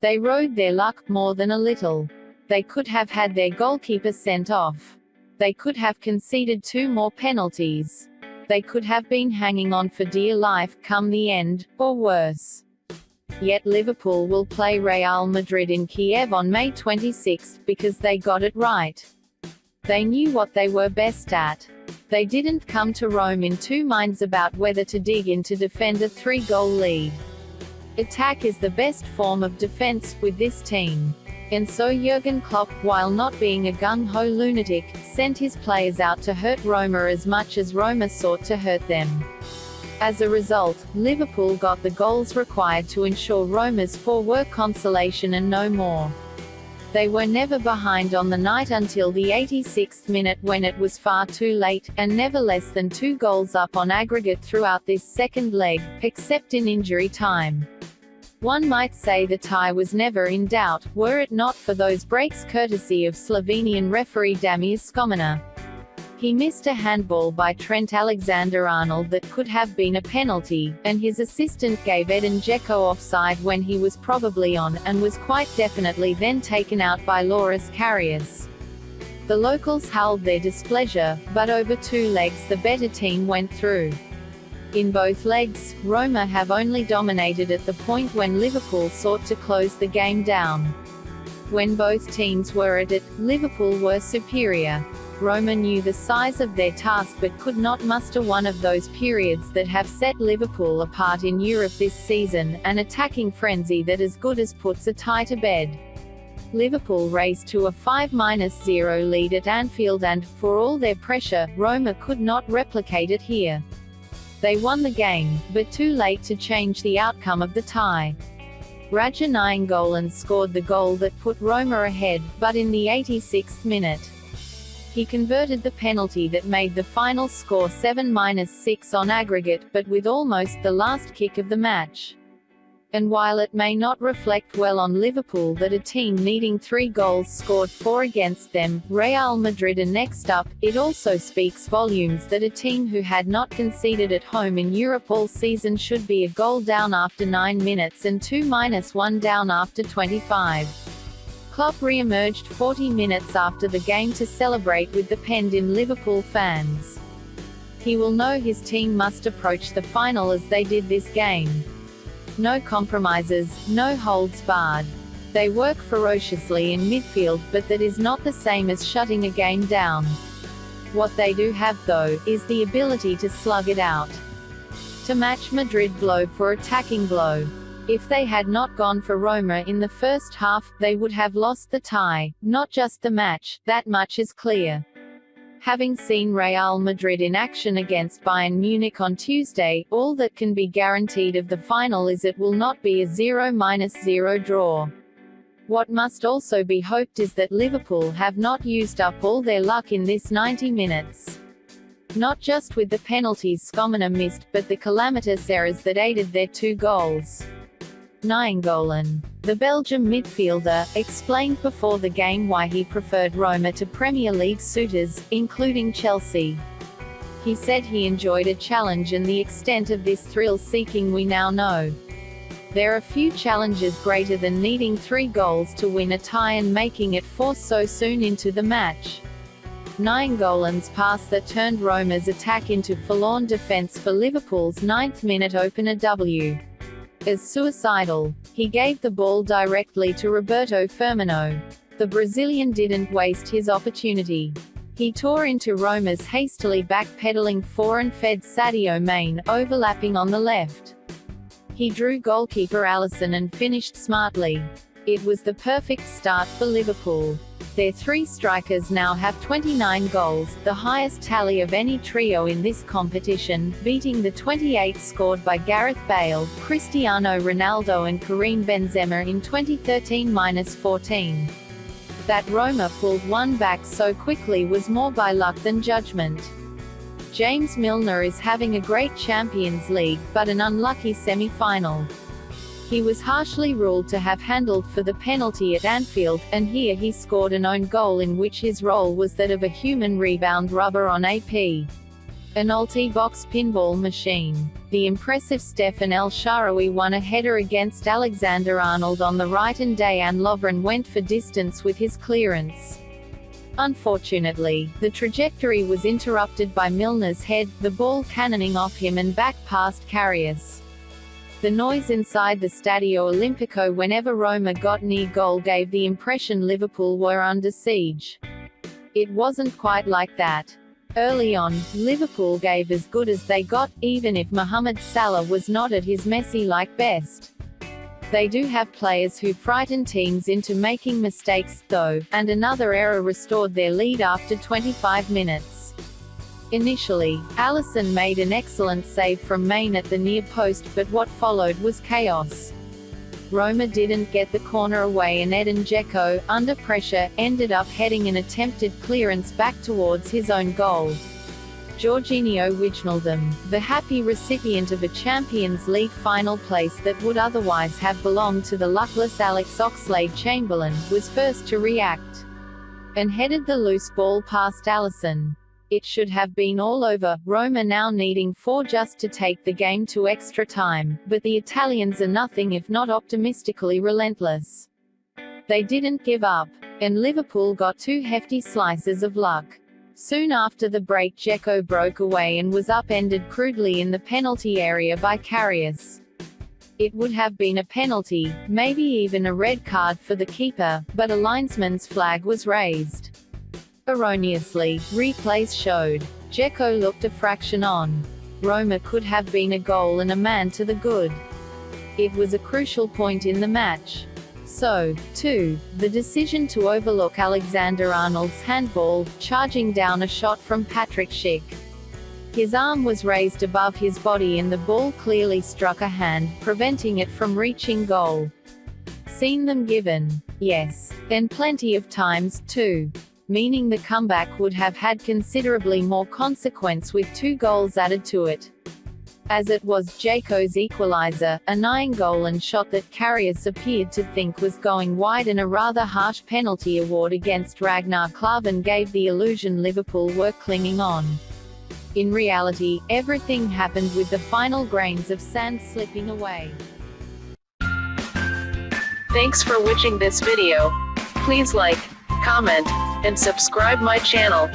They rode their luck, more than a little. They could have had their goalkeeper sent off. They could have conceded 2 more penalties. They could have been hanging on for dear life come the end, or worse. Yet Liverpool will play Real Madrid in Kiev on May 26 because they got it right. They knew what they were best at. They didn't come to Rome in 2 minds about whether to dig in to defend a 3-goal lead. Attack is the best form of defense with this team. And so Jurgen Klopp, while not being a gung-ho lunatic, sent his players out to hurt Roma as much as Roma sought to hurt them. As a result, Liverpool got the goals required to ensure Roma's 4 were consolation and no more. They were never behind on the night until the 86th minute when it was far too late, and never less than 2 goals up on aggregate throughout this second leg, except in injury time. One might say the tie was never in doubt, were it not for those breaks courtesy of Slovenian referee Damir Skomina. He missed a handball by Trent Alexander-Arnold that could have been a penalty, and his assistant gave Edin Dzeko offside when he was probably on, and was quite definitely then taken out by Loris Karius. The locals howled their displeasure, but over 2 legs the better team went through. In both legs, Roma have only dominated at the point when Liverpool sought to close the game down. When both teams were at it, Liverpool were superior. Roma knew the size of their task but could not muster one of those periods that have set Liverpool apart in Europe this season, an attacking frenzy that as good as puts a tie to bed. Liverpool raced to a 5-0 lead at Anfield and, for all their pressure, Roma could not replicate it here. They won the game, but too late to change the outcome of the tie. Raja Nainggolan scored the goal that put Roma ahead, but in the 86th minute. He converted the penalty that made the final score 7-6 on aggregate, but with almost the last kick of the match. And while it may not reflect well on Liverpool that a team needing 3 goals scored 4 against them, Real Madrid are next up, it also speaks volumes that a team who had not conceded at home in Europe all season should be a goal down after 9 minutes and 2-1 down after 25. Klopp re-emerged 40 minutes after the game to celebrate with the penned-in Liverpool fans. He will know his team must approach the final as they did this game. No compromises, no holds barred. They work ferociously in midfield, but that is not the same as shutting a game down. What they do have though, is the ability to slug it out. To match Madrid blow for attacking blow. If they had not gone for Roma in the first half, they would have lost the tie, not just the match, that much is clear. Having seen Real Madrid in action against Bayern Munich on Tuesday, all that can be guaranteed of the final is it will not be a 0-0 draw. What must also be hoped is that Liverpool have not used up all their luck in this 90 minutes. Not just with the penalties Skomina missed, but the calamitous errors that aided their 2 goals. Nainggolan, the Belgian midfielder, explained before the game why he preferred Roma to Premier League suitors, including Chelsea. He said he enjoyed a challenge and the extent of this thrill-seeking we now know. There are few challenges greater than needing 3 goals to win a tie and making it 4 so soon into the match. Nainggolan's pass that turned Roma's attack into forlorn defence for Liverpool's 9th-minute opener W. As suicidal. He gave the ball directly to Roberto Firmino. The Brazilian didn't waste his opportunity. He tore into Roma's hastily backpedaling 4 and fed Sadio Mane, overlapping on the left. He drew goalkeeper Alisson and finished smartly. It was the perfect start for Liverpool. Their 3 strikers now have 29 goals, the highest tally of any trio in this competition, beating the 28 scored by Gareth Bale, Cristiano Ronaldo and Karim Benzema in 2013-14. That Roma pulled one back so quickly was more by luck than judgment. James Milner is having a great Champions League, but an unlucky semi-final. He was harshly ruled to have handled for the penalty at Anfield, and here he scored an own goal in which his role was that of a human rebound rubber on AP. An ulti-box pinball machine. The impressive Stefan El Shaarawy won a header against Alexander Arnold on the right and Dejan Lovren went for distance with his clearance. Unfortunately, the trajectory was interrupted by Milner's head, the ball cannoning off him and back past Karius. The noise inside the Stadio Olimpico whenever Roma got near goal gave the impression Liverpool were under siege. It wasn't quite like that. Early on, Liverpool gave as good as they got, even if Mohamed Salah was not at his Messi-like best. They do have players who frighten teams into making mistakes, though, and another error restored their lead after 25 minutes. Initially, Alisson made an excellent save from Main at the near post, but what followed was chaos. Roma didn't get the corner away and Edin Dzeko, under pressure, ended up heading an attempted clearance back towards his own goal. Jorginho Wijnaldum, the happy recipient of a Champions League final place that would otherwise have belonged to the luckless Alex Oxlade-Chamberlain, was first to react and headed the loose ball past Alisson. It should have been all over, Roma now needing 4 just to take the game to extra time, but the Italians are nothing if not optimistically relentless. They didn't give up, and Liverpool got 2 hefty slices of luck. Soon after the break Dzeko broke away and was upended crudely in the penalty area by Karius. It would have been a penalty, maybe even a red card for the keeper, but a linesman's flag was raised. Erroneously, replays showed Dzeko looked a fraction on. Roma could have been a goal and a man to the good. It was a crucial point in the match. So, too, the decision to overlook Alexander Arnold's handball, charging down a shot from Patrick Schick. His arm was raised above his body and the ball clearly struck a hand, preventing it from reaching goal. Seen them given? Yes. And plenty of times, too. Meaning the comeback would have had considerably more consequence with 2 goals added to it. As it was, Dzeko's equalizer, a 9-goal shot that Karius appeared to think was going wide and a rather harsh penalty award against Ragnar Klavan gave the illusion Liverpool were clinging on. In reality, everything happened with the final grains of sand slipping away. Thanks for watching this video. Please like, comment, and subscribe my channel.